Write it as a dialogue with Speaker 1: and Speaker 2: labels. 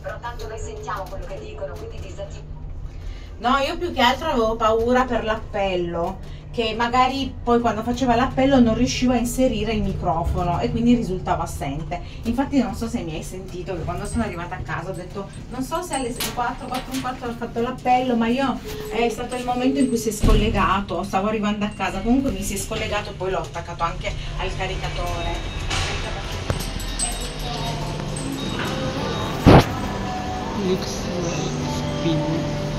Speaker 1: però tanto noi sentiamo quello che dicono, quindi disattivo.
Speaker 2: No, io più che altro avevo paura per l'appello, che magari poi quando faceva l'appello non riuscivo a inserire il microfono e quindi risultava assente. Infatti non so se mi hai sentito che quando sono arrivata a casa ho detto non so se alle 4, 4 un quarto ho fatto l'appello, ma io è stato il momento in cui si è scollegato, stavo arrivando a casa, comunque mi si è scollegato e poi l'ho attaccato anche al caricatore.
Speaker 3: Lux Spin.